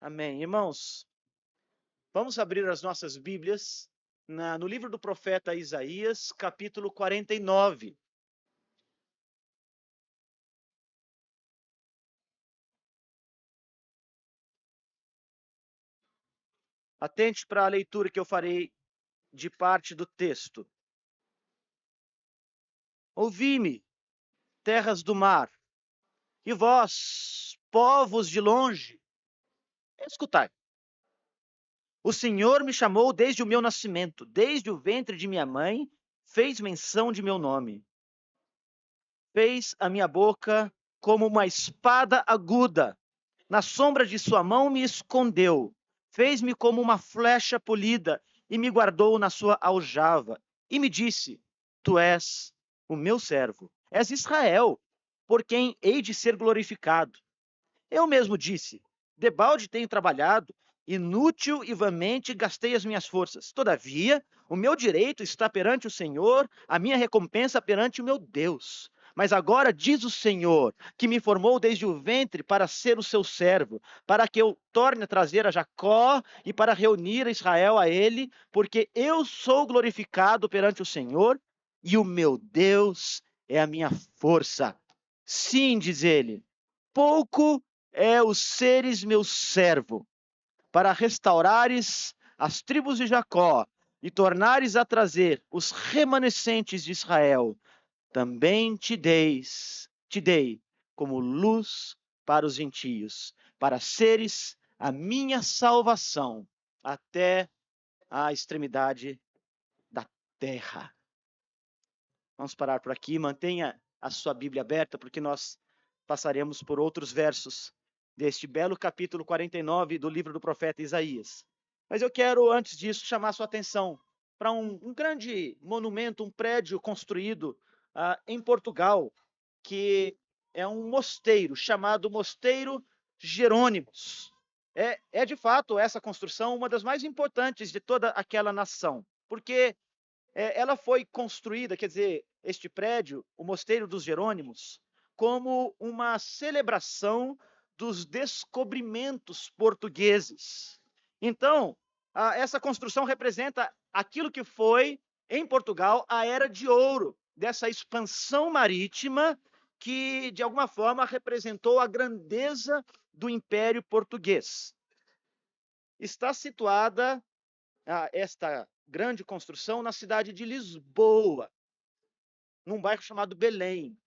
Amém. Irmãos, vamos abrir as nossas Bíblias no livro do profeta Isaías, capítulo 49. Atente para a leitura que eu farei de parte do texto. Ouvi-me, terras do mar, e vós, povos de longe, escutai. O Senhor me chamou desde o meu nascimento, desde o ventre de minha mãe, fez menção de meu nome. Fez a minha boca como uma espada aguda. Na sombra de sua mão me escondeu. Fez-me como uma flecha polida e me guardou na sua aljava. E me disse: Tu és o meu servo. És Israel, por quem hei de ser glorificado. Eu mesmo disse: Debalde tenho trabalhado, inútil e vamente gastei as minhas forças. Todavia, o meu direito está perante o Senhor, a minha recompensa perante o meu Deus. Mas agora diz o Senhor, que me formou desde o ventre para ser o seu servo, para que eu torne a trazer a Jacó e para reunir a Israel a ele, porque eu sou glorificado perante o Senhor e o meu Deus é a minha força. Sim, diz ele, pouco é os seres meu servo, para restaurares as tribos de Jacó e tornares a trazer os remanescentes de Israel. Também te dei como luz para os gentios, para seres a minha salvação até a extremidade da terra. Vamos parar por aqui, mantenha a sua Bíblia aberta, porque nós passaremos por outros versos deste belo capítulo 49 do livro do profeta Isaías. Mas eu quero, antes disso, chamar sua atenção para um grande monumento, um prédio construído em Portugal, que é um mosteiro, chamado Mosteiro Jerônimos. É, de fato, essa construção uma das mais importantes de toda aquela nação, porque ela foi construída, quer dizer, este prédio, o Mosteiro dos Jerônimos, como uma celebração dos descobrimentos portugueses. Então, essa construção representa aquilo que foi, em Portugal, a Era de Ouro, dessa expansão marítima que, de alguma forma, representou a grandeza do Império Português. Está situada esta grande construção na cidade de Lisboa, num bairro chamado Belém.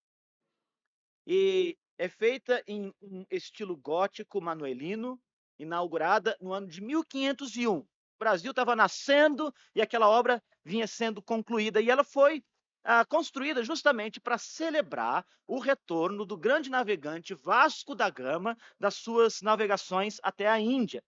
E é feita em um estilo gótico manuelino, inaugurada no ano de 1501. O Brasil estava nascendo e aquela obra vinha sendo concluída. E ela foi construída justamente para celebrar o retorno do grande navegante Vasco da Gama das suas navegações até a Índia.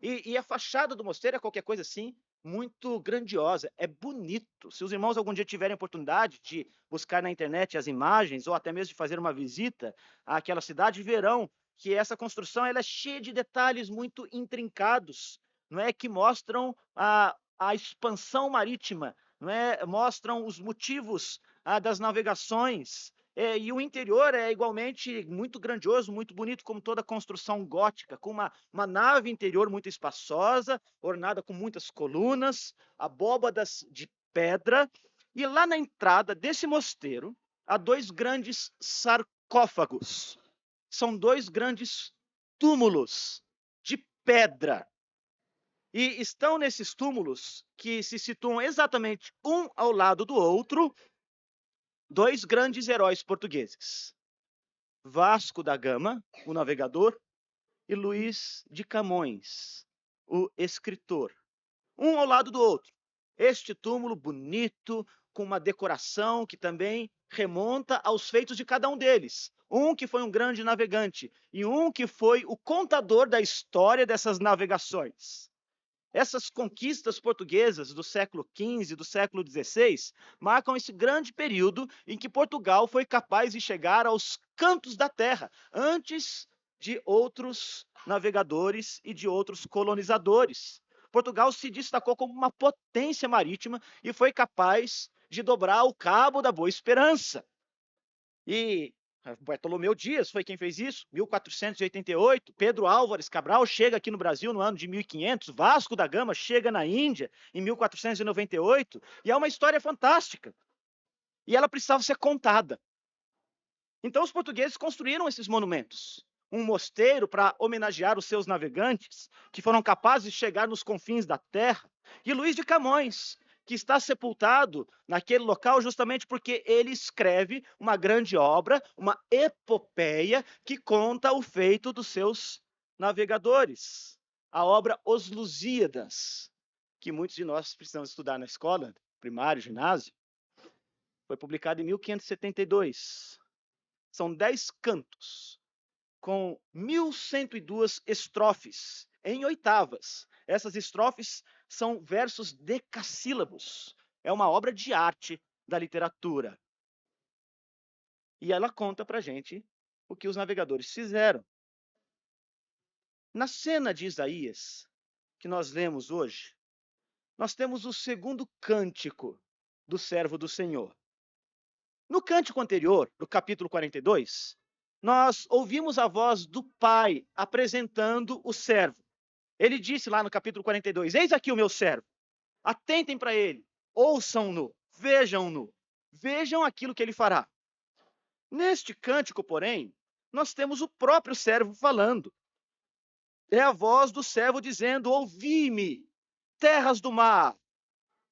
E a fachada do mosteiro é qualquer coisa assim, muito grandiosa, é bonito. Se os irmãos algum dia tiverem oportunidade de buscar na internet as imagens, ou até mesmo de fazer uma visita àquela cidade, verão que essa construção ela é cheia de detalhes muito intrincados, não é? Que mostram a expansão marítima, não é? Mostram os motivos das navegações, e o interior é igualmente muito grandioso, muito bonito, como toda construção gótica, com uma nave interior muito espaçosa, ornada com muitas colunas, abóbadas de pedra. E lá na entrada desse mosteiro há dois grandes sarcófagos. São dois grandes túmulos de pedra. E estão nesses túmulos, que se situam exatamente um ao lado do outro, dois grandes heróis portugueses: Vasco da Gama, o navegador, e Luís de Camões, o escritor, um ao lado do outro. Este túmulo bonito, com uma decoração que também remonta aos feitos de cada um deles. Um que foi um grande navegante e um que foi o contador da história dessas navegações. Essas conquistas portuguesas do século XV, do século XVI, marcam esse grande período em que Portugal foi capaz de chegar aos cantos da terra, antes de outros navegadores e de outros colonizadores. Portugal se destacou como uma potência marítima e foi capaz de dobrar o Cabo da Boa Esperança. E Bartolomeu Dias foi quem fez isso, 1488. Pedro Álvares Cabral chega aqui no Brasil no ano de 1500. Vasco da Gama chega na Índia em 1498. E é uma história fantástica. E ela precisava ser contada. Então os portugueses construíram esses monumentos. Um mosteiro para homenagear os seus navegantes, que foram capazes de chegar nos confins da terra. E Luís de Camões, que está sepultado naquele local justamente porque ele escreve uma grande obra, uma epopeia, que conta o feito dos seus navegadores. A obra Os Lusíadas, que muitos de nós precisamos estudar na escola, primário, ginásio, foi publicada em 1572. São 10 cantos, com 1102 estrofes, em oitavas. Essas estrofes são versos decassílabos. É uma obra de arte da literatura. E ela conta para a gente o que os navegadores fizeram. Na cena de Isaías, que nós lemos hoje, nós temos o segundo cântico do servo do Senhor. No cântico anterior, no capítulo 42, nós ouvimos a voz do Pai apresentando o servo. Ele disse lá no capítulo 42, eis aqui o meu servo, atentem para ele, ouçam-no, vejam-no, vejam aquilo que ele fará. Neste cântico, porém, nós temos o próprio servo falando. É a voz do servo dizendo, ouvi-me, terras do mar,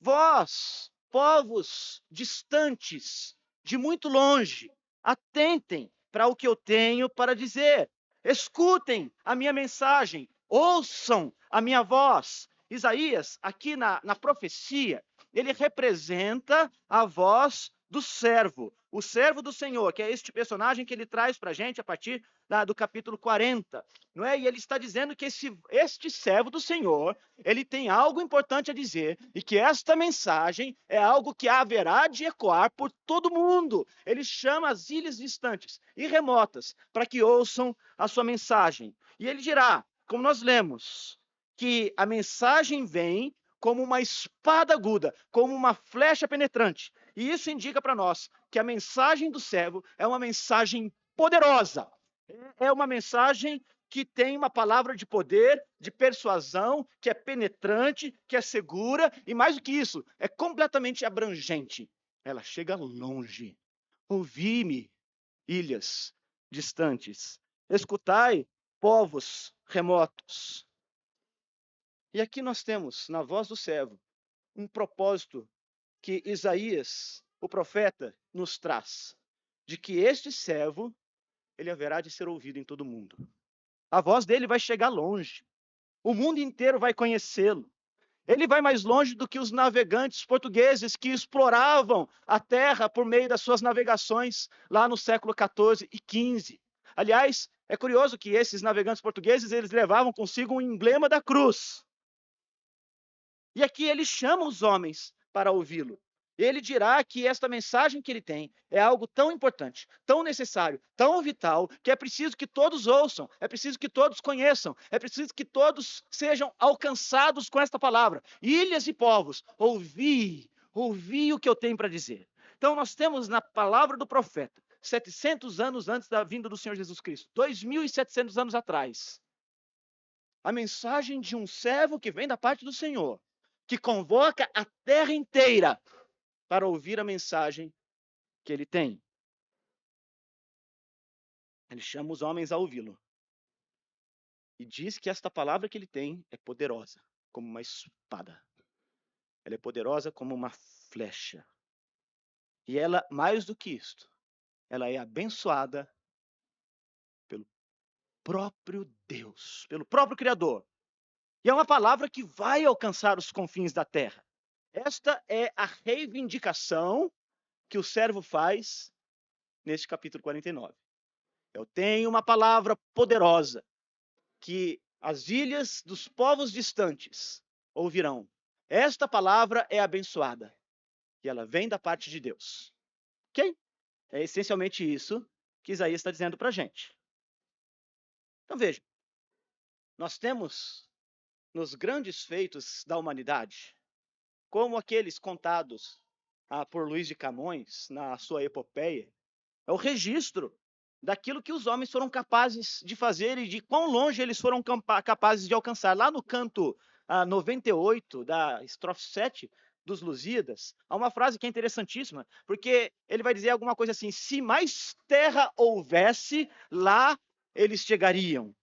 vós, povos distantes, de muito longe, atentem para o que eu tenho para dizer. Escutem a minha mensagem, ouçam a minha voz. Isaías, aqui na profecia, ele representa a voz do servo, o servo do Senhor, que é este personagem que ele traz para a gente a partir do capítulo 40. Não é? E ele está dizendo que este servo do Senhor, ele tem algo importante a dizer, e que esta mensagem é algo que haverá de ecoar por todo mundo. Ele chama as ilhas distantes e remotas para que ouçam a sua mensagem. E ele dirá, como nós lemos, que a mensagem vem como uma espada aguda, como uma flecha penetrante. E isso indica para nós que a mensagem do servo é uma mensagem poderosa. É uma mensagem que tem uma palavra de poder, de persuasão, que é penetrante, que é segura, e mais do que isso, é completamente abrangente. Ela chega longe. Ouvi-me, ilhas distantes. Escutai, povos remotos. E aqui nós temos, na voz do servo, um propósito que Isaías, o profeta, nos traz, de que este servo, ele haverá de ser ouvido em todo o mundo. A voz dele vai chegar longe. O mundo inteiro vai conhecê-lo. Ele vai mais longe do que os navegantes portugueses que exploravam a terra por meio das suas navegações lá no século XIV e XV. Aliás, é curioso que esses navegantes portugueses, eles levavam consigo um emblema da cruz. E aqui ele chama os homens para ouvi-lo. Ele dirá que esta mensagem que ele tem é algo tão importante, tão necessário, tão vital, que é preciso que todos ouçam, é preciso que todos conheçam, é preciso que todos sejam alcançados com esta palavra. Ilhas e povos, ouvi o que eu tenho para dizer. Então nós temos na palavra do profeta, 700 anos antes da vinda do Senhor Jesus Cristo, 2.700 anos atrás, a mensagem de um servo que vem da parte do Senhor, que convoca a terra inteira para ouvir a mensagem que ele tem. Ele chama os homens a ouvi-lo. E diz que esta palavra que ele tem é poderosa, como uma espada. Ela é poderosa como uma flecha. E ela, mais do que isto, ela é abençoada pelo próprio Deus, pelo próprio Criador. E é uma palavra que vai alcançar os confins da terra. Esta é a reivindicação que o servo faz neste capítulo 49. Eu tenho uma palavra poderosa que as ilhas dos povos distantes ouvirão. Esta palavra é abençoada e ela vem da parte de Deus. Ok? É essencialmente isso que Isaías está dizendo para a gente. Então veja, nós temos nos grandes feitos da humanidade, como aqueles contados por Luís de Camões na sua epopeia, é o registro daquilo que os homens foram capazes de fazer e de quão longe eles foram capazes de alcançar. Lá no canto 98 da estrofe 7 dos Lusíadas, há uma frase que é interessantíssima, porque ele vai dizer alguma coisa assim: se mais terra houvesse, lá eles chegariam.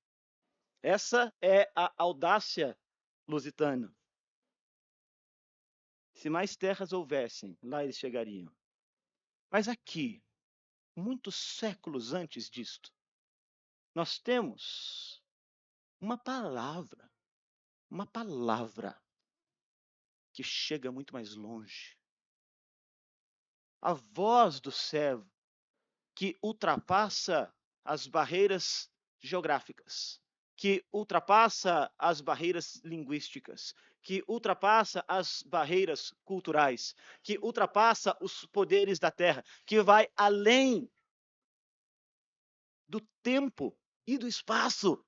Essa é a audácia lusitana. Se mais terras houvessem, lá eles chegariam. Mas aqui, muitos séculos antes disto, nós temos uma palavra que chega muito mais longe. A voz do servo que ultrapassa as barreiras geográficas, que ultrapassa as barreiras linguísticas, que ultrapassa as barreiras culturais, que ultrapassa os poderes da terra, que vai além do tempo e do espaço,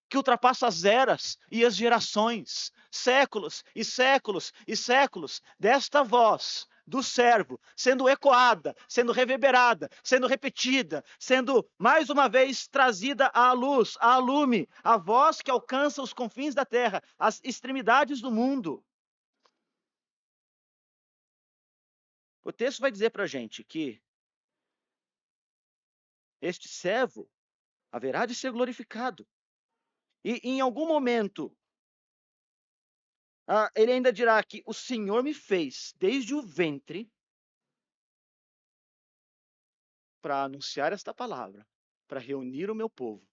que ultrapassa as eras e as gerações, séculos e séculos e séculos, desta voz do servo sendo ecoada, sendo reverberada, sendo repetida, sendo mais uma vez trazida à luz, à lume, a voz que alcança os confins da terra, as extremidades do mundo. O texto vai dizer para a gente que este servo haverá de ser glorificado. E em algum momento, ele ainda dirá que o Senhor me fez desde o ventre para anunciar esta palavra, para reunir o meu povo,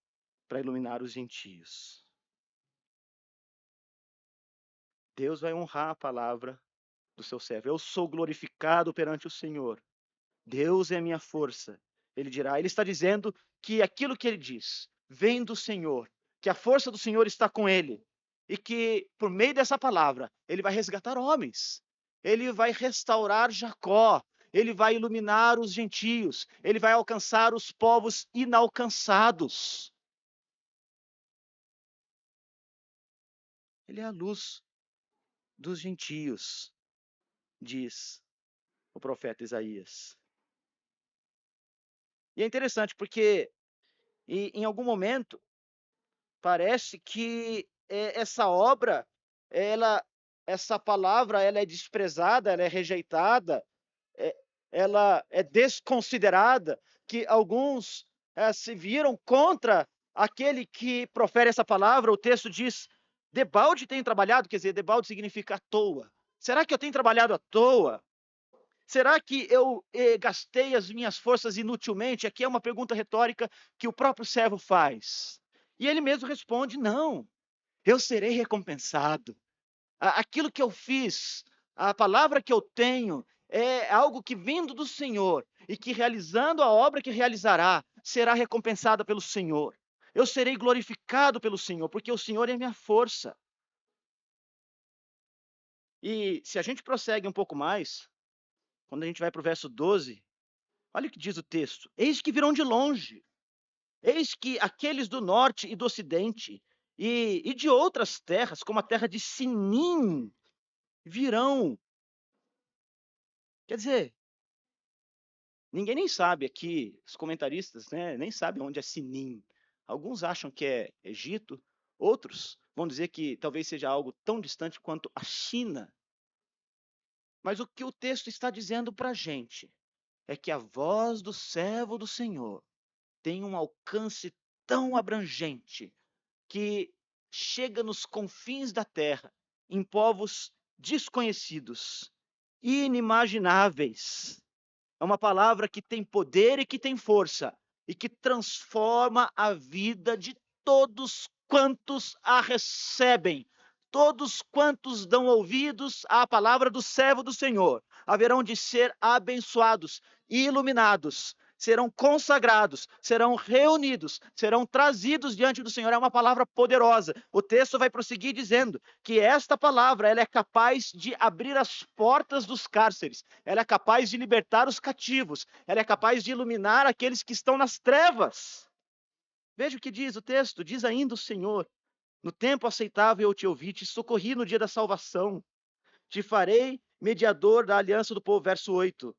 para iluminar os gentios. Deus vai honrar a palavra do seu servo. Eu sou glorificado perante o Senhor. Deus é a minha força. Ele dirá, ele está dizendo que aquilo que ele diz vem do Senhor, que a força do Senhor está com ele e que por meio dessa palavra ele vai resgatar homens. Ele vai restaurar Jacó, ele vai iluminar os gentios, ele vai alcançar os povos inalcançados. Ele é a luz dos gentios, diz o profeta Isaías. E é interessante porque em algum momento parece que essa obra, ela, essa palavra, ela é desprezada, ela é rejeitada, é, ela é desconsiderada, que alguns se viram contra aquele que profere essa palavra. O texto diz, debalde tenho trabalhado, quer dizer, debalde significa à toa. Será que eu tenho trabalhado à toa? Será que eu gastei as minhas forças inutilmente? Aqui é uma pergunta retórica que o próprio servo faz. E ele mesmo responde: não, eu serei recompensado. Aquilo que eu fiz, a palavra que eu tenho, é algo que vindo do Senhor e que realizando a obra que realizará, será recompensada pelo Senhor. Eu serei glorificado pelo Senhor, porque o Senhor é minha força. E se a gente prossegue um pouco mais, quando a gente vai para o verso 12, olha o que diz o texto: eis que virão de longe, eis que aqueles do norte e do ocidente, e de outras terras, como a terra de Sinim, virão. Quer dizer, ninguém nem sabe aqui, os comentaristas, né, nem sabem onde é Sinim. Alguns acham que é Egito, outros vão dizer que talvez seja algo tão distante quanto a China. Mas o que o texto está dizendo para a gente é que a voz do servo do Senhor tem um alcance tão abrangente que chega nos confins da terra, em povos desconhecidos, inimagináveis. É uma palavra que tem poder e que tem força e que transforma a vida de todos quantos a recebem. Todos quantos dão ouvidos à palavra do servo do Senhor haverão de ser abençoados e iluminados, serão consagrados, serão reunidos, serão trazidos diante do Senhor. É uma palavra poderosa. O texto vai prosseguir dizendo que esta palavra ela é capaz de abrir as portas dos cárceres, ela é capaz de libertar os cativos, ela é capaz de iluminar aqueles que estão nas trevas. Veja o que diz o texto, diz ainda o Senhor: no tempo aceitável eu te ouvi, te socorri no dia da salvação, te farei mediador da aliança do povo. Verso 8.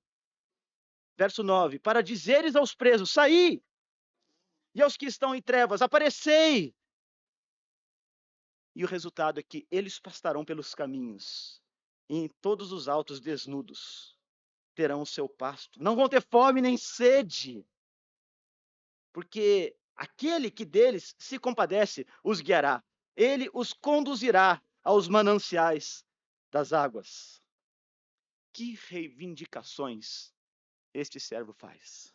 Verso 9: para dizeres aos presos, saí, e aos que estão em trevas, aparecei. E o resultado é que eles pastarão pelos caminhos, e em todos os altos desnudos terão o seu pasto. Não vão ter fome nem sede, porque aquele que deles se compadece os guiará. Ele os conduzirá aos mananciais das águas. Que reivindicações este servo faz?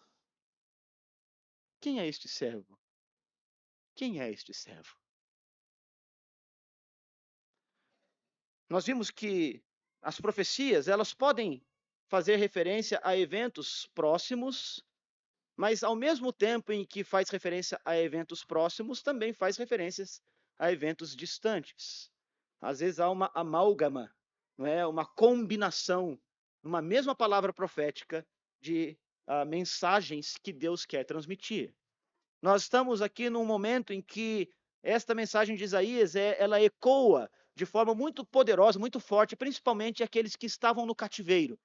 Quem é este servo? Quem é este servo? Nós vimos que as profecias, elas podem fazer referência a eventos próximos, mas ao mesmo tempo em que faz referência a eventos próximos, também faz referências a eventos distantes. Às vezes há uma amálgama, não é? Uma combinação, numa mesma palavra profética, de mensagens que Deus quer transmitir. Nós estamos aqui num momento em que esta mensagem de Isaías, ela ecoa de forma muito poderosa, muito forte, principalmente aqueles que estavam no cativeiro.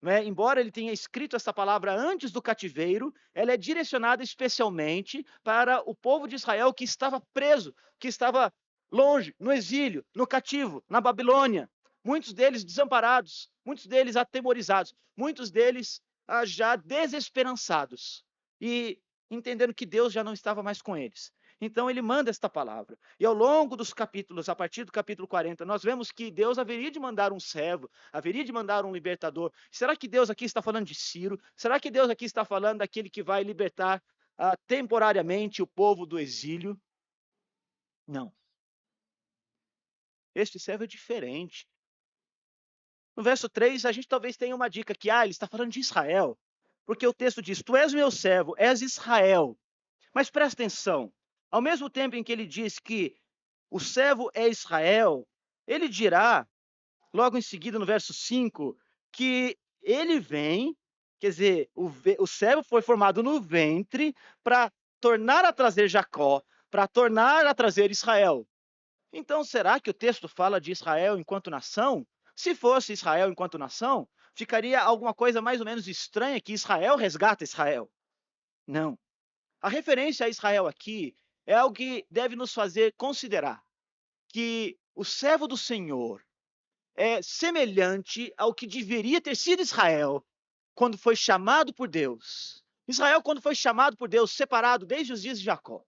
Né? Embora ele tenha escrito essa palavra antes do cativeiro, ela é direcionada especialmente para o povo de Israel que estava preso, que estava longe, no exílio, no cativo, na Babilônia. Muitos deles desamparados, muitos deles atemorizados, muitos deles já desesperançados e entendendo que Deus já não estava mais com eles. Então ele manda esta palavra. E ao longo dos capítulos, a partir do capítulo 40, nós vemos que Deus haveria de mandar um servo, haveria de mandar um libertador. Será que Deus aqui está falando de Ciro? Será que Deus aqui está falando daquele que vai libertar temporariamente o povo do exílio? Não. Este servo é diferente. No verso 3, a gente talvez tenha uma dica que ele está falando de Israel. Porque o texto diz: Tu és meu servo, és Israel. Mas presta atenção. Ao mesmo tempo em que ele diz que o servo é Israel, ele dirá, logo em seguida, no verso 5, que ele vem, quer dizer, o servo foi formado no ventre para tornar a trazer Jacó, para tornar a trazer Israel. Então, será que o texto fala de Israel enquanto nação? Se fosse Israel enquanto nação, ficaria alguma coisa mais ou menos estranha que Israel resgata Israel. Não. A referência a Israel aqui é algo que deve nos fazer considerar que o servo do Senhor é semelhante ao que deveria ter sido Israel quando foi chamado por Deus. Israel, quando foi chamado por Deus, separado desde os dias de Jacó,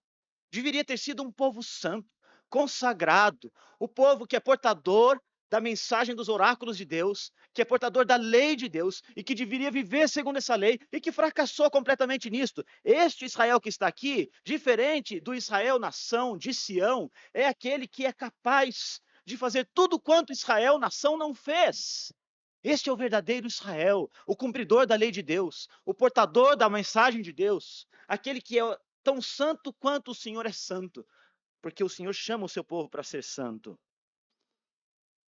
deveria ter sido um povo santo, consagrado, o povo que é portador da mensagem dos oráculos de Deus, que é portador da lei de Deus e que deveria viver segundo essa lei e que fracassou completamente nisto. Este Israel que está aqui, diferente do Israel nação de Sião, é aquele que é capaz de fazer tudo quanto Israel nação não fez. Este é o verdadeiro Israel, o cumpridor da lei de Deus, o portador da mensagem de Deus, aquele que é tão santo quanto o Senhor é santo, porque o Senhor chama o seu povo para ser santo.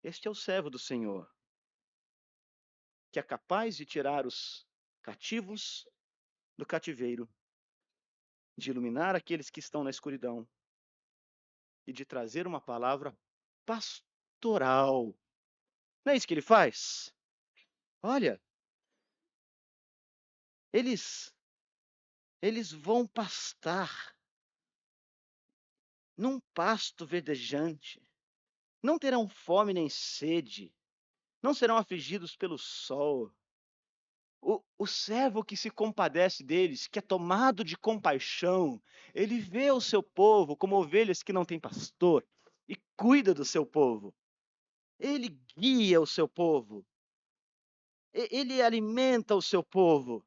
Este é o servo do Senhor, que é capaz de tirar os cativos do cativeiro, de iluminar aqueles que estão na escuridão e de trazer uma palavra pastoral. Não é isso que ele faz? Olha, eles vão pastar num pasto verdejante. Não terão fome nem sede, não serão afligidos pelo sol. O servo que se compadece deles, que é tomado de compaixão, ele vê o seu povo como ovelhas que não têm pastor e cuida do seu povo. Ele guia o seu povo, ele alimenta o seu povo.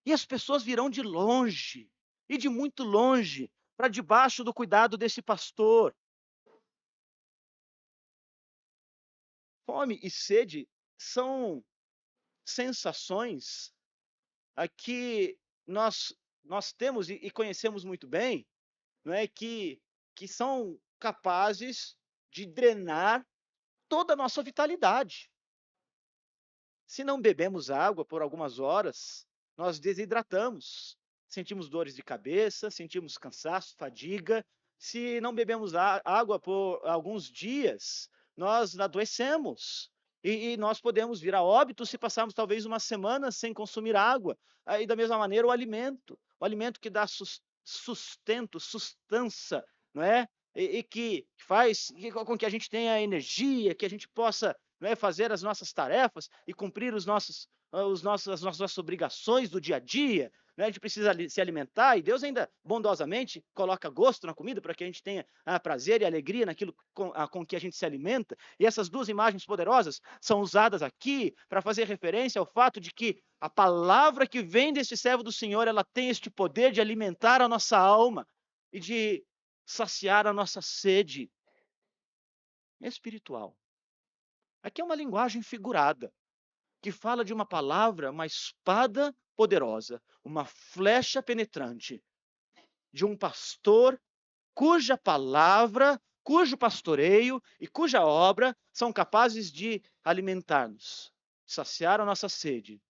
E as pessoas virão de longe e de muito longe para debaixo do cuidado desse pastor. Fome e sede são sensações que nós temos e conhecemos muito bem, não é, que são capazes de drenar toda a nossa vitalidade. Se não bebemos água por algumas horas, nós desidratamos, sentimos dores de cabeça, sentimos cansaço, fadiga. Se não bebemos água por alguns dias, nós adoecemos. E nós podemos vir a óbito se passarmos talvez uma semana sem consumir água. Aí, da mesma maneira, o alimento que dá sustento, sustância, não é? E que faz com que a gente tenha energia, que a gente possa, não é, fazer as nossas tarefas e cumprir as nossas obrigações do dia a dia. Né? A gente precisa se alimentar e Deus ainda bondosamente coloca gosto na comida para que a gente tenha prazer e alegria naquilo com que a gente se alimenta. E essas duas imagens poderosas são usadas aqui para fazer referência ao fato de que a palavra que vem deste servo do Senhor, ela tem este poder de alimentar a nossa alma e de saciar a nossa sede espiritual. Aqui é uma linguagem figurada, que fala de uma palavra, uma espada poderosa, uma flecha penetrante, de um pastor cuja palavra, cujo pastoreio e cuja obra são capazes de alimentar-nos, saciar a nossa sede,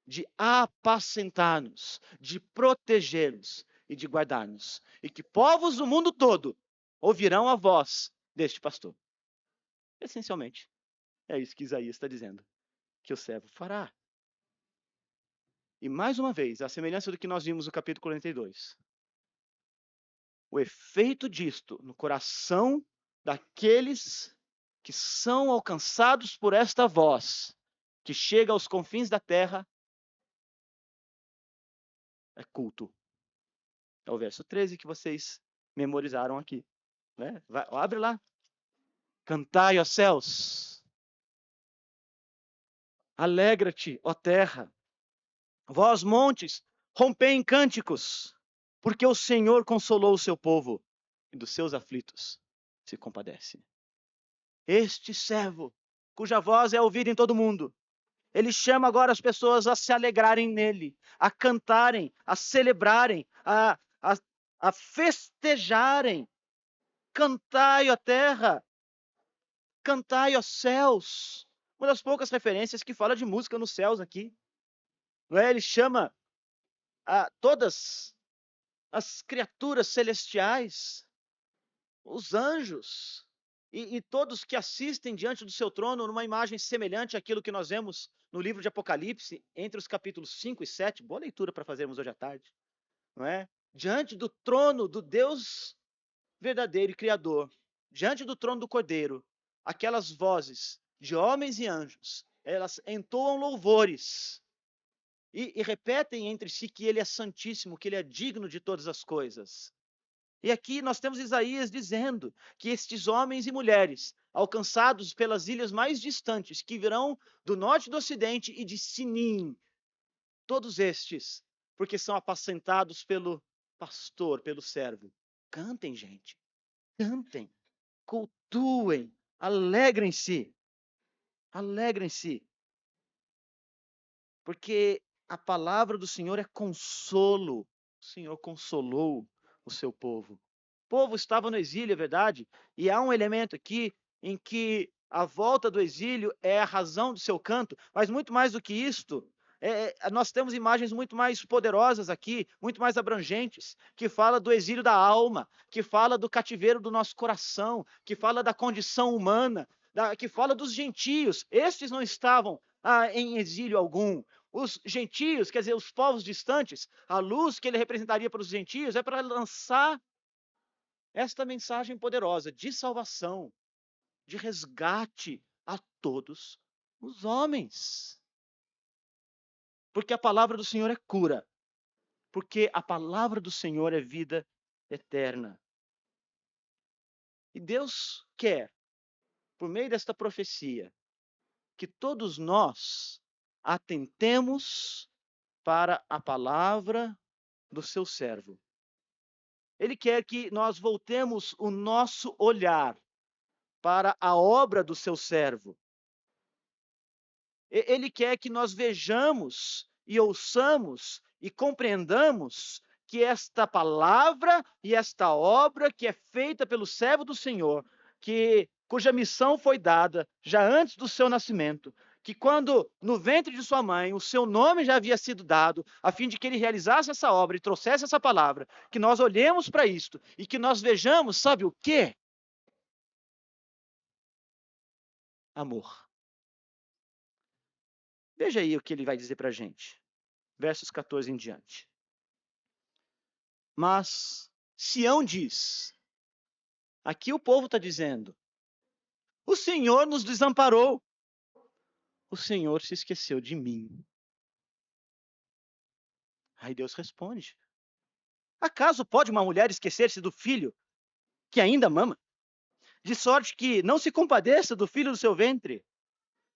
de apacentar-nos, de proteger-nos e de guardar-nos. E que povos do mundo todo ouvirão a voz deste pastor. Essencialmente, é isso que Isaías está dizendo, que o servo fará. E mais uma vez, a semelhança do que nós vimos no capítulo 42, o efeito disto no coração daqueles que são alcançados por esta voz, que chega aos confins da terra, é culto. É o verso 13 que vocês memorizaram aqui. Né? Abre lá. Cantai, ó céus. Alegra-te, ó terra. Vós, montes, rompei em cânticos, porque o Senhor consolou o seu povo e dos seus aflitos se compadece. Este servo, cuja voz é ouvida em todo mundo, ele chama agora as pessoas a se alegrarem nele, a cantarem, a celebrarem, a festejarem. Cantai, ó terra, cantai, ó céus. Uma das poucas referências que fala de música nos céus aqui. Não é? Ele chama a todas as criaturas celestiais, os anjos, e todos que assistem diante do seu trono numa imagem semelhante àquilo que nós vemos no livro de Apocalipse, entre os capítulos 5 e 7. Boa leitura para fazermos hoje à tarde. Não é? Diante do trono do Deus verdadeiro e criador, diante do trono do Cordeiro, aquelas vozes de homens e anjos, elas entoam louvores e repetem entre si que ele é santíssimo, que ele é digno de todas as coisas. E aqui nós temos Isaías dizendo que estes homens e mulheres, alcançados pelas ilhas mais distantes, que virão do norte e do ocidente e de Sinim, todos estes, porque são apacentados pelo pastor, pelo servo. Cantem, gente. Cantem, cultuem, alegrem-se. Alegrem-se. Porque a palavra do Senhor é consolo. O Senhor consolou o seu povo. O povo estava no exílio, é verdade, e há um elemento aqui em que a volta do exílio é a razão do seu canto, mas muito mais do que isto, nós temos imagens muito mais poderosas aqui, muito mais abrangentes, que fala do exílio da alma, que fala do cativeiro do nosso coração, que fala da condição humana, que fala dos gentios. Estes não estavam em exílio algum. Os gentios, quer dizer, os povos distantes, a luz que ele representaria para os gentios é para lançar esta mensagem poderosa de salvação, de resgate a todos os homens. Porque a palavra do Senhor é cura. Porque a palavra do Senhor é vida eterna. E Deus quer, por meio desta profecia, que todos nós atentemos para a palavra do seu servo. Ele quer que nós voltemos o nosso olhar para a obra do seu servo. Ele quer que nós vejamos e ouçamos e compreendamos que esta palavra e esta obra que é feita pelo servo do Senhor, cuja missão foi dada já antes do seu nascimento, que quando no ventre de sua mãe o seu nome já havia sido dado, a fim de que ele realizasse essa obra e trouxesse essa palavra, que nós olhemos para isto e que nós vejamos, sabe o quê? Amor. Veja aí o que ele vai dizer para a gente. Versos 14 em diante. Mas Sião diz, aqui o povo está dizendo, o Senhor nos desamparou. O Senhor se esqueceu de mim. Aí Deus responde, acaso pode uma mulher esquecer-se do filho que ainda mama? De sorte que não se compadeça do filho do seu ventre.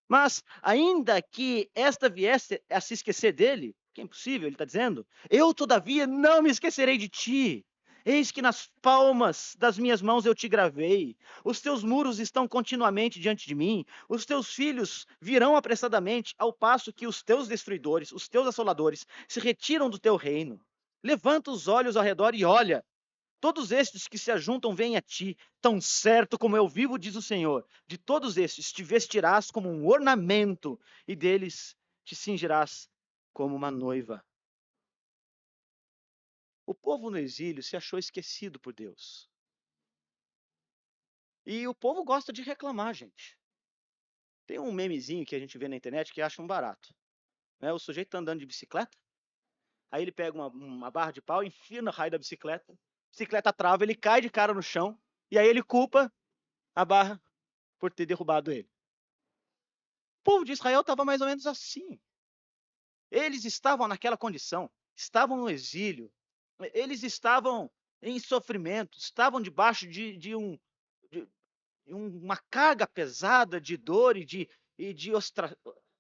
Mas, ainda que esta viesse a se esquecer dele, que é impossível, ele está dizendo, eu, todavia, não me esquecerei de ti. Eis que nas palmas das minhas mãos eu te gravei. Os teus muros estão continuamente diante de mim. Os teus filhos virão apressadamente, ao passo que os teus destruidores, os teus assoladores, se retiram do teu reino. Levanta os olhos ao redor e olha. Todos estes que se ajuntam vêm a ti, tão certo como eu vivo, diz o Senhor. De todos estes te vestirás como um ornamento, e deles te cingirás como uma noiva. O povo no exílio se achou esquecido por Deus. E o povo gosta de reclamar, gente. Tem um memezinho que a gente vê na internet que acha um barato. Né? O sujeito está andando de bicicleta, aí ele pega uma barra de pau, enfia no raio da bicicleta, a bicicleta trava, ele cai de cara no chão, e aí ele culpa a barra por ter derrubado ele. O povo de Israel estava mais ou menos assim. Eles estavam naquela condição, estavam no exílio, eles estavam em sofrimento, estavam debaixo de uma carga pesada de dor e de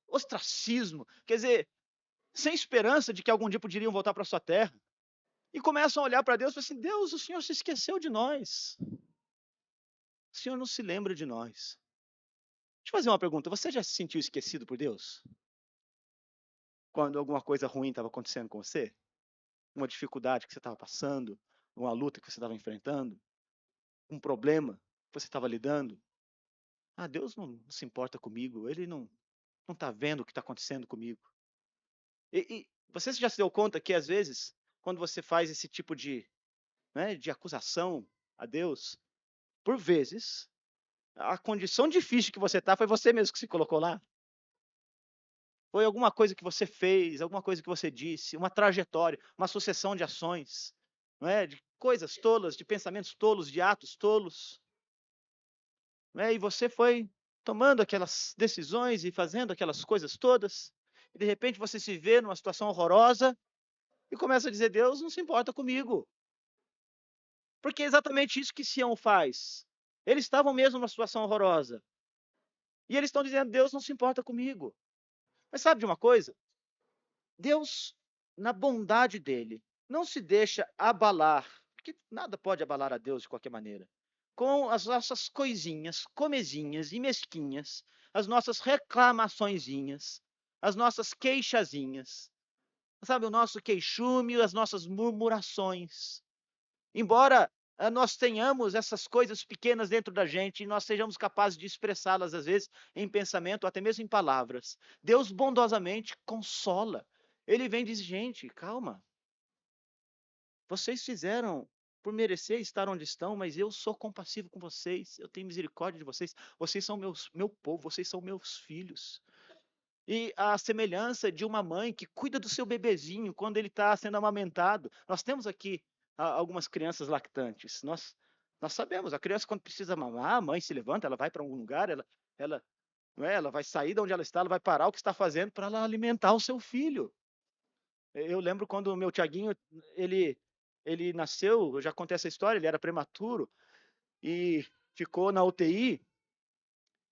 ostracismo. Quer dizer, sem esperança de que algum dia poderiam voltar para sua terra. E começam a olhar para Deus e falam assim: Deus, o Senhor se esqueceu de nós. O Senhor não se lembra de nós. Deixa eu fazer uma pergunta: você já se sentiu esquecido por Deus? Quando alguma coisa ruim estava acontecendo com você? Uma dificuldade que você estava passando, uma luta que você estava enfrentando, um problema que você estava lidando? Ah, Deus não se importa comigo, Ele não está vendo o que está acontecendo comigo. E você já se deu conta que, às vezes, quando você faz esse tipo de acusação a Deus, por vezes, a condição difícil que você está foi você mesmo que se colocou lá? Foi alguma coisa que você fez, alguma coisa que você disse, uma trajetória, uma sucessão de ações, não é? De coisas tolas, de pensamentos tolos, de atos tolos, não é? E você foi tomando aquelas decisões e fazendo aquelas coisas todas, e de repente você se vê numa situação horrorosa e começa a dizer: Deus não se importa comigo. Porque é exatamente isso que Sião faz. Eles estavam mesmo numa situação horrorosa. E eles estão dizendo: Deus não se importa comigo. Mas sabe de uma coisa? Deus, na bondade dele, não se deixa abalar, porque nada pode abalar a Deus de qualquer maneira, com as nossas coisinhas, comezinhas e mesquinhas, as nossas reclamaçõezinhas, as nossas queixazinhas, sabe, o nosso queixume, as nossas murmurações. Embora nós tenhamos essas coisas pequenas dentro da gente e nós sejamos capazes de expressá-las, às vezes, em pensamento, até mesmo em palavras, Deus bondosamente consola. Ele vem e diz: gente, calma, vocês fizeram por merecer estar onde estão, mas eu sou compassivo com vocês, eu tenho misericórdia de vocês são meu povo, vocês são meus filhos. E a semelhança de uma mãe que cuida do seu bebezinho quando ele está sendo amamentado. Nós temos aqui algumas crianças lactantes. Nós sabemos, a criança quando precisa mamar, a mãe se levanta, ela vai para algum lugar, ela, não é, ela vai sair de onde ela está, ela vai parar o que está fazendo para ela alimentar o seu filho. Eu lembro quando o meu Tiaguinho, ele nasceu, eu já contei essa história, ele era prematuro e ficou na UTI.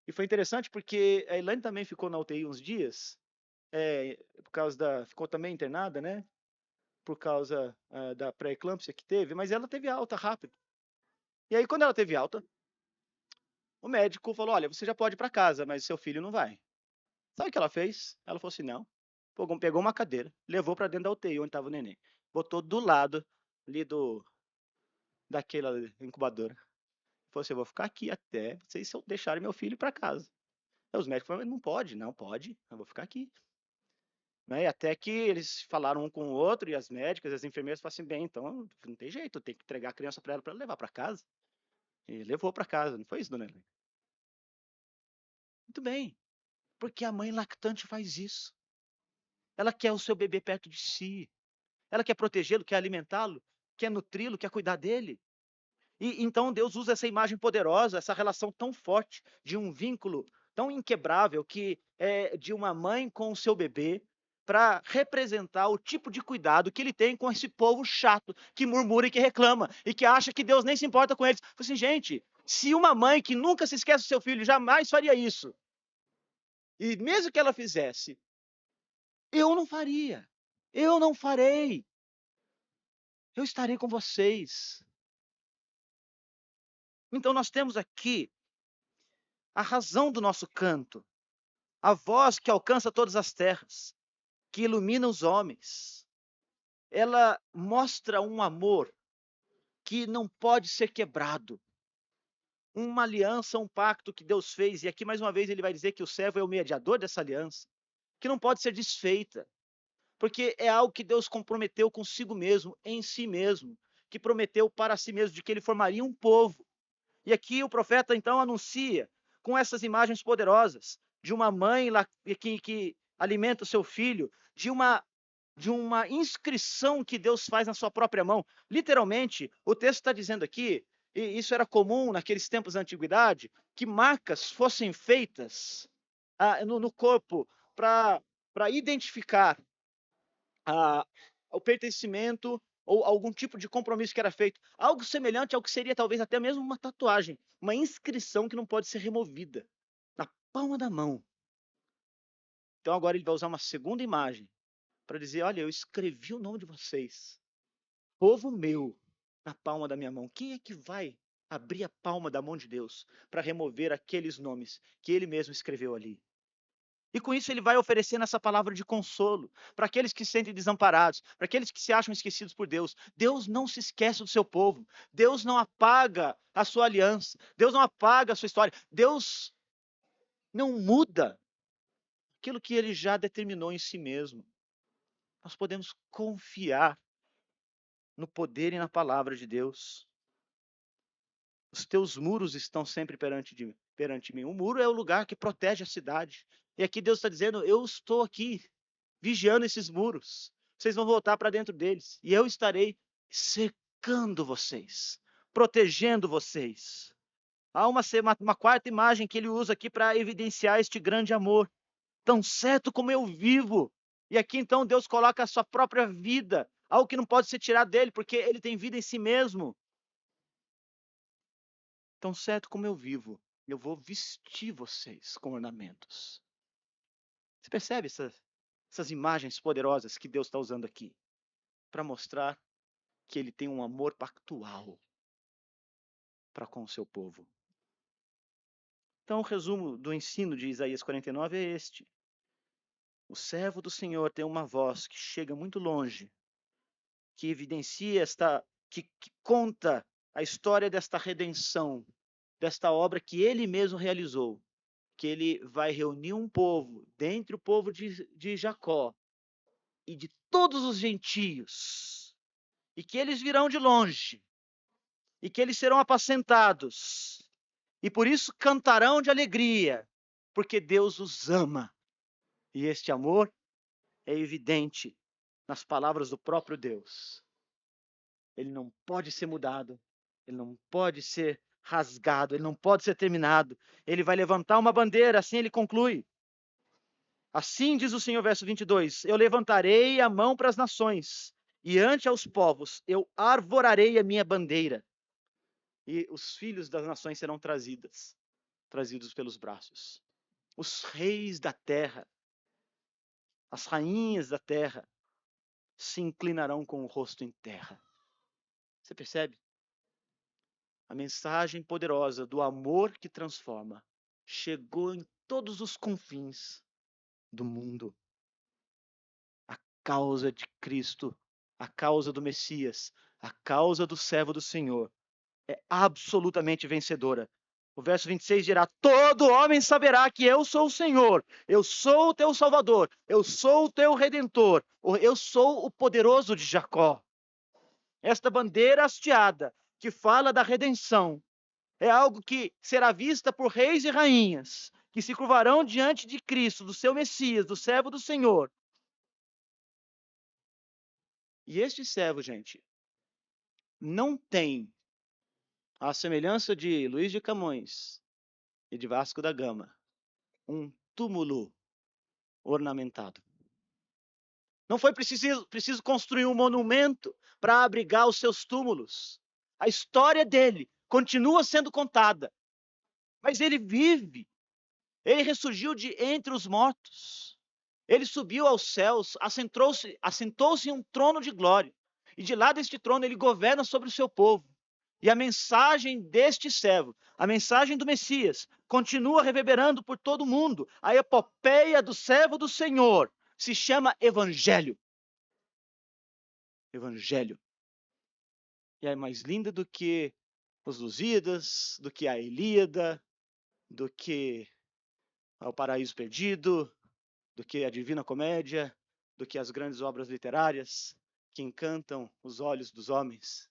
E foi interessante porque a Elaine também ficou na UTI uns dias, por causa ficou também internada, né? Por causa da pré-eclâmpsia que teve, mas ela teve alta rápido. E aí, quando ela teve alta, o médico falou: olha, você já pode ir para casa, mas seu filho não vai. Sabe o que ela fez? Ela falou assim: não. Pegou uma cadeira, levou para dentro da UTI onde estava o neném, botou do lado ali daquela incubadora. Falou assim: eu vou ficar aqui até vocês deixarem meu filho para casa. Aí os médicos falaram: não pode, não pode, eu vou ficar aqui. Né? E até que eles falaram um com o outro, e as médicas, as enfermeiras falaram assim: bem, então não tem jeito, tem que entregar a criança para ela levar para casa. E levou para casa, não foi isso, dona Helena? Muito bem, porque a mãe lactante faz isso. Ela quer o seu bebê perto de si. Ela quer protegê-lo, quer alimentá-lo, quer nutri-lo, quer cuidar dele. E então Deus usa essa imagem poderosa, essa relação tão forte de um vínculo tão inquebrável que é de uma mãe com o seu bebê, para representar o tipo de cuidado que ele tem com esse povo chato, que murmura e que reclama, e que acha que Deus nem se importa com eles. Fala assim, gente, se uma mãe que nunca se esquece do seu filho jamais faria isso, e mesmo que ela fizesse, eu não faria, eu não farei, eu estarei com vocês. Então nós temos aqui a razão do nosso canto, a voz que alcança todas as terras, que ilumina os homens. Ela mostra um amor que não pode ser quebrado. Uma aliança, um pacto que Deus fez, e aqui mais uma vez ele vai dizer que o servo é o mediador dessa aliança, que não pode ser desfeita, porque é algo que Deus comprometeu consigo mesmo, em si mesmo, que prometeu para si mesmo de que ele formaria um povo. E aqui o profeta então anuncia com essas imagens poderosas de uma mãe lá que alimenta o seu filho, de uma inscrição que Deus faz na sua própria mão. Literalmente, o texto está dizendo aqui, e isso era comum naqueles tempos da antiguidade, que marcas fossem feitas no corpo para identificar a, o pertencimento ou algum tipo de compromisso que era feito. Algo semelhante ao que seria talvez até mesmo uma tatuagem, uma inscrição que não pode ser removida na palma da mão. Então agora ele vai usar uma segunda imagem para dizer: olha, eu escrevi o nome de vocês, povo meu, na palma da minha mão. Quem é que vai abrir a palma da mão de Deus para remover aqueles nomes que ele mesmo escreveu ali? E com isso ele vai oferecendo essa palavra de consolo para aqueles que se sentem desamparados, para aqueles que se acham esquecidos por Deus. Deus não se esquece do seu povo. Deus não apaga a sua aliança. Deus não apaga a sua história. Deus não muda aquilo que ele já determinou em si mesmo. Nós podemos confiar no poder e na palavra de Deus. Os teus muros estão sempre perante mim. O muro é o lugar que protege a cidade. E aqui Deus está dizendo: eu estou aqui vigiando esses muros. Vocês vão voltar para dentro deles. E eu estarei cercando vocês, protegendo vocês. Há uma quarta imagem que ele usa aqui para evidenciar este grande amor. Tão certo como eu vivo. E aqui então Deus coloca a sua própria vida, algo que não pode ser tirado dele, porque ele tem vida em si mesmo. Tão certo como eu vivo, eu vou vestir vocês com ornamentos. Você percebe essas imagens poderosas que Deus está usando aqui? Para mostrar que ele tem um amor pactual para com o seu povo. Então, o resumo do ensino de Isaías 49 é este. O servo do Senhor tem uma voz que chega muito longe, que evidencia que conta a história desta redenção, desta obra que ele mesmo realizou, que ele vai reunir um povo, dentre o povo de Jacó e de todos os gentios, e que eles virão de longe, e que eles serão apacentados, e por isso cantarão de alegria, porque Deus os ama. E este amor é evidente nas palavras do próprio Deus. Ele não pode ser mudado, ele não pode ser rasgado, ele não pode ser terminado. Ele vai levantar uma bandeira, assim ele conclui. Assim diz o Senhor, verso 22, eu levantarei a mão para as nações, e ante aos povos eu arvorarei a minha bandeira, e os filhos das nações serão trazidos pelos braços. Os reis da terra, as rainhas da terra, se inclinarão com o rosto em terra. Você percebe? A mensagem poderosa do amor que transforma chegou em todos os confins do mundo. A causa de Cristo, a causa do Messias, a causa do servo do Senhor é absolutamente vencedora. O verso 26 dirá: todo homem saberá que eu sou o Senhor, eu sou o teu Salvador, eu sou o teu Redentor, eu sou o poderoso de Jacó. Esta bandeira hasteada que fala da redenção é algo que será vista por reis e rainhas, que se curvarão diante de Cristo, do seu Messias, do servo do Senhor, E este servo, gente, não tem, à semelhança de Luiz de Camões e de Vasco da Gama, um túmulo ornamentado. Não foi preciso construir um monumento para abrigar os seus túmulos. A história dele continua sendo contada, mas ele vive. Ele ressurgiu de entre os mortos. Ele subiu aos céus, assentou-se em um trono de glória. E de lá deste trono ele governa sobre o seu povo. E a mensagem deste servo, a mensagem do Messias, continua reverberando por todo o mundo. A epopeia do servo do Senhor se chama Evangelho. Evangelho. E é mais linda do que os Lusíadas, do que a Ilíada, do que o Paraíso Perdido, do que a Divina Comédia, do que as grandes obras literárias que encantam os olhos dos homens.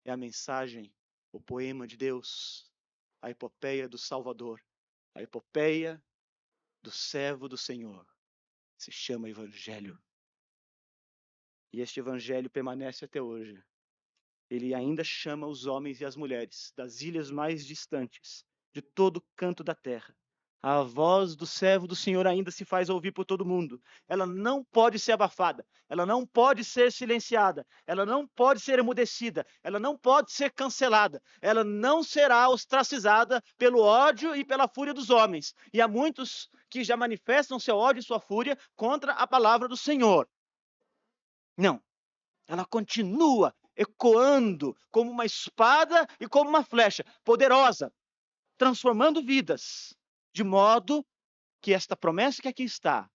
É a mensagem, o poema de Deus, a epopeia do Salvador, a epopeia do servo do Senhor. Se chama Evangelho. E este Evangelho permanece até hoje. Ele ainda chama os homens e as mulheres das ilhas mais distantes, de todo canto da terra. A voz do servo do Senhor ainda se faz ouvir por todo mundo. Ela não pode ser abafada, ela não pode ser silenciada, ela não pode ser emudecida, ela não pode ser cancelada, ela não será ostracizada pelo ódio e pela fúria dos homens. E há muitos que já manifestam seu ódio e sua fúria contra a palavra do Senhor. Não, ela continua ecoando como uma espada e como uma flecha poderosa, transformando vidas, de modo que esta promessa que aqui está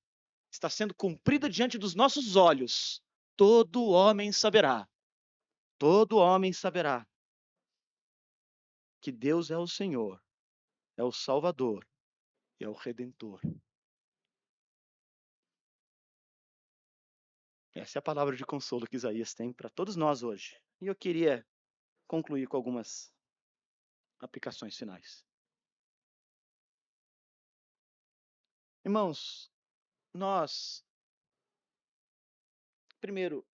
sendo cumprida diante dos nossos olhos. Todo homem saberá que Deus é o Senhor, é o Salvador e é o Redentor. Essa é a palavra de consolo que Isaías tem para todos nós hoje. E eu queria concluir com algumas aplicações finais. Irmãos, nós, primeiro,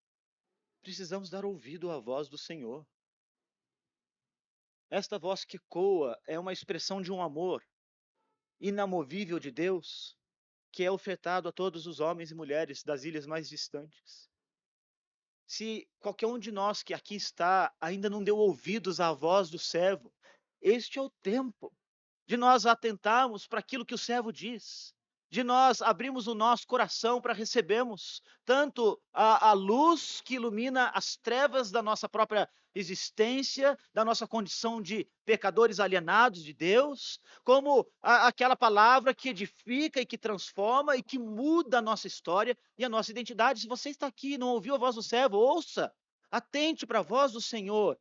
precisamos dar ouvido à voz do Senhor. Esta voz que ecoa é uma expressão de um amor inamovível de Deus, que é ofertado a todos os homens e mulheres das ilhas mais distantes. Se qualquer um de nós que aqui está ainda não deu ouvidos à voz do servo, este é o tempo de nós atentarmos para aquilo que o servo diz, de nós abrirmos o nosso coração para recebermos tanto a luz que ilumina as trevas da nossa própria existência, da nossa condição de pecadores alienados de Deus, como aquela palavra que edifica e que transforma e que muda a nossa história e a nossa identidade. Se você está aqui e não ouviu a voz do servo, ouça, atente para a voz do Senhor.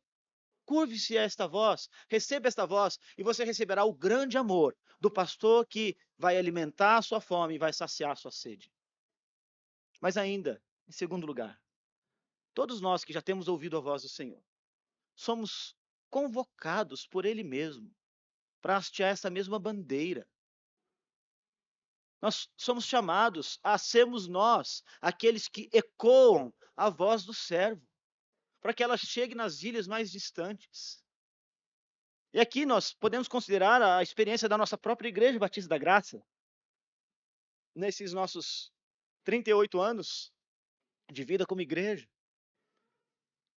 Curve-se a esta voz, receba esta voz, e você receberá o grande amor do pastor que vai alimentar a sua fome e vai saciar a sua sede. Mas ainda, em segundo lugar, todos nós que já temos ouvido a voz do Senhor, somos convocados por Ele mesmo para hastear essa mesma bandeira. Nós somos chamados a sermos nós aqueles que ecoam a voz do servo, para que ela chegue nas ilhas mais distantes. E aqui nós podemos considerar a experiência da nossa própria Igreja Batista da Graça. Nesses nossos 38 anos de vida como igreja,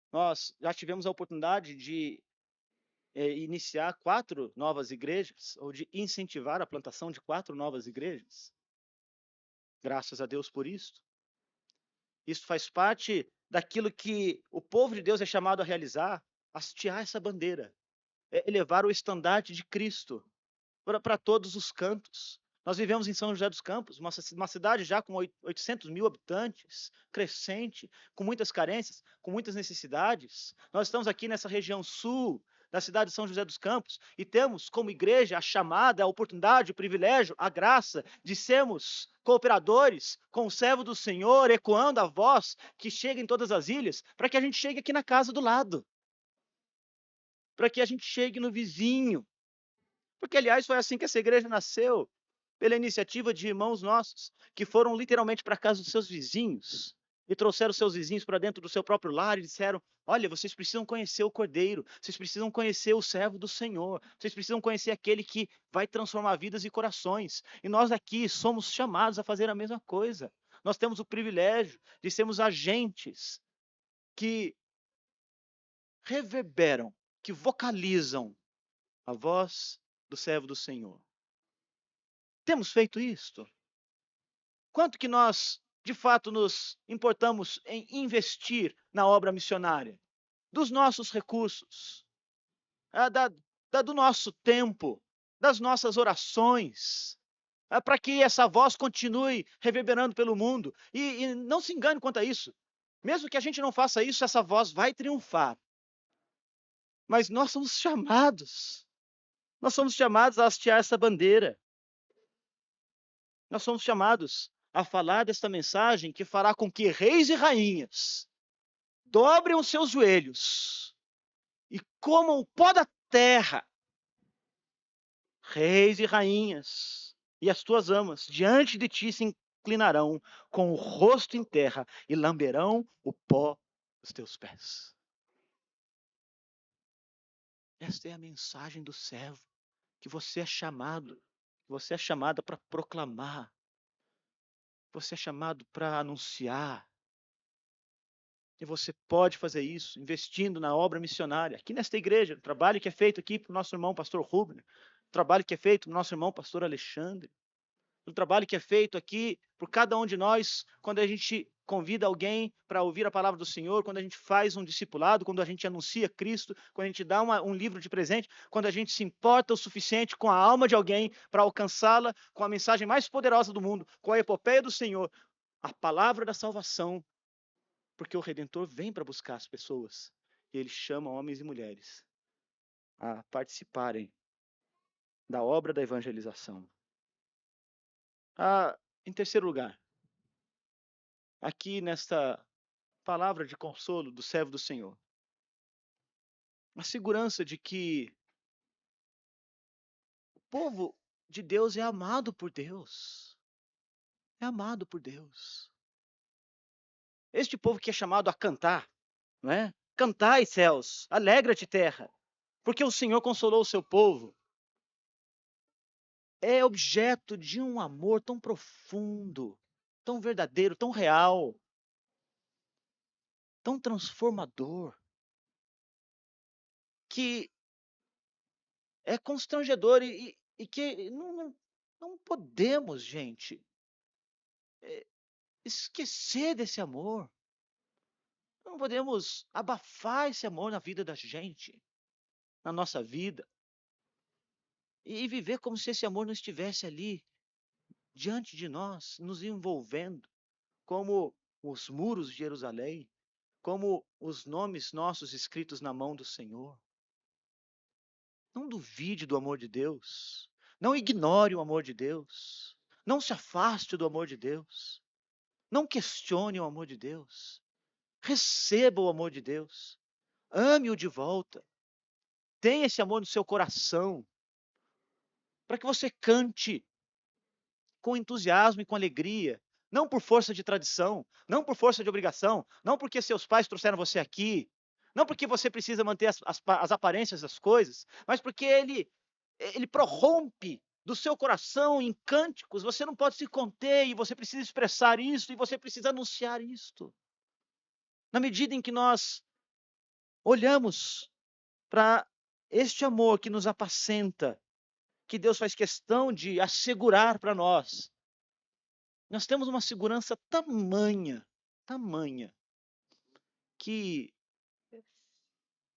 nós já tivemos a oportunidade de iniciar 4 novas igrejas, ou de incentivar a plantação de 4 novas igrejas. Graças a Deus por isso. Isso faz parte daquilo que o povo de Deus é chamado a realizar, hastear essa bandeira, elevar o estandarte de Cristo para todos os cantos. Nós vivemos em São José dos Campos, uma cidade já com 800 mil habitantes, crescente, com muitas carências, com muitas necessidades. Nós estamos aqui nessa região sul da cidade de São José dos Campos e temos como igreja a chamada, a oportunidade, o privilégio, a graça de sermos cooperadores com o servo do Senhor, ecoando a voz que chega em todas as ilhas, para que a gente chegue aqui na casa do lado, para que a gente chegue no vizinho. Porque, aliás, foi assim que essa igreja nasceu, pela iniciativa de irmãos nossos, que foram literalmente para a casa dos seus vizinhos, e trouxeram seus vizinhos para dentro do seu próprio lar e disseram: olha, vocês precisam conhecer o Cordeiro, vocês precisam conhecer o servo do Senhor, vocês precisam conhecer aquele que vai transformar vidas e corações. E nós aqui somos chamados a fazer a mesma coisa. Nós temos o privilégio de sermos agentes que reverberam, que vocalizam a voz do servo do Senhor. Temos feito isto? Quanto que nós, de fato, nos importamos em investir na obra missionária? Dos nossos recursos, do nosso tempo, das nossas orações, para que essa voz continue reverberando pelo mundo. E não se engane quanto a isso. Mesmo que a gente não faça isso, essa voz vai triunfar. Mas nós somos chamados a hastear essa bandeira. Nós somos chamados a falar desta mensagem que fará com que reis e rainhas dobrem os seus joelhos e comam o pó da terra. Reis e rainhas e as tuas amas diante de ti se inclinarão com o rosto em terra e lamberão o pó dos teus pés. Esta é a mensagem do servo que você é chamado, você é chamada para proclamar, você é chamado para anunciar. E você pode fazer isso investindo na obra missionária. Aqui nesta igreja, o trabalho que é feito aqui para o nosso irmão pastor Rubner, o trabalho que é feito para o nosso irmão pastor Alexandre, o trabalho que é feito aqui por cada um de nós, quando a gente convida alguém para ouvir a palavra do Senhor, quando a gente faz um discipulado, quando a gente anuncia Cristo, quando a gente dá um livro de presente, quando a gente se importa o suficiente com a alma de alguém para alcançá-la com a mensagem mais poderosa do mundo, com a epopeia do Senhor, a palavra da salvação, porque o Redentor vem para buscar as pessoas e ele chama homens e mulheres a participarem da obra da evangelização. Em terceiro lugar, aqui nesta palavra de consolo do servo do Senhor, a segurança de que o povo de Deus é amado por Deus. É amado por Deus. Este povo que é chamado a cantar, não é? Cantai, céus, alegra-te, terra, porque o Senhor consolou o seu povo. É objeto de um amor tão profundo, tão verdadeiro, tão real, tão transformador, que é constrangedor e que não podemos, gente, esquecer desse amor. Não podemos abafar esse amor na vida da gente, na nossa vida, e viver como se esse amor não estivesse ali, diante de nós, nos envolvendo, como os muros de Jerusalém, como os nomes nossos escritos na mão do Senhor. Não duvide do amor de Deus. Não ignore o amor de Deus. Não se afaste do amor de Deus. Não questione o amor de Deus. Receba o amor de Deus. Ame-o de volta. Tenha esse amor no seu coração. Para que você cante com entusiasmo e com alegria. Não por força de tradição. Não por força de obrigação. Não porque seus pais trouxeram você aqui. Não porque você precisa manter as aparências das coisas. Mas porque ele prorrompe do seu coração em cânticos, você não pode se conter e você precisa expressar isso e você precisa anunciar isto. Na medida em que nós olhamos para este amor que nos apacenta, que Deus faz questão de assegurar para nós, nós temos uma segurança tamanha, que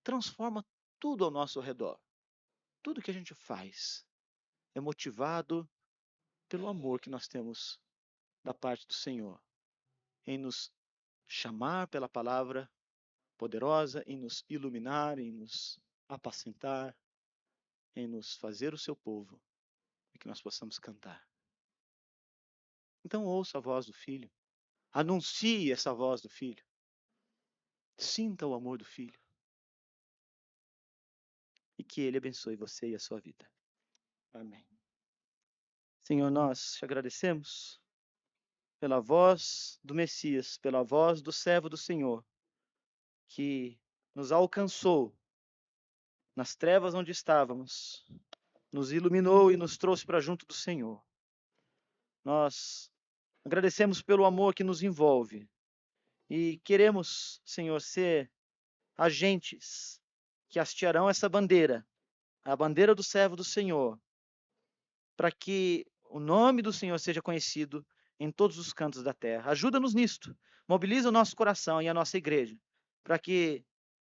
transforma tudo ao nosso redor. Tudo que a gente faz é motivado pelo amor que nós temos da parte do Senhor, em nos chamar pela palavra poderosa, em nos iluminar, em nos apacentar, em nos fazer o seu povo, e que nós possamos cantar. Então ouça a voz do Filho, anuncie essa voz do Filho, sinta o amor do Filho, e que Ele abençoe você e a sua vida. Amém. Senhor, nós te agradecemos pela voz do Messias, pela voz do servo do Senhor, que nos alcançou nas trevas onde estávamos, nos iluminou e nos trouxe para junto do Senhor. Nós agradecemos pelo amor que nos envolve e queremos, Senhor, ser agentes que hastearão essa bandeira, a bandeira do servo do Senhor, para que o nome do Senhor seja conhecido em todos os cantos da terra. Ajuda-nos nisto. Mobiliza o nosso coração e a nossa igreja, para que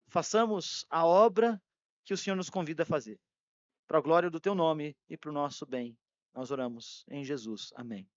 façamos a obra que o Senhor nos convida a fazer. Para a glória do teu nome e para o nosso bem. Nós oramos em Jesus. Amém.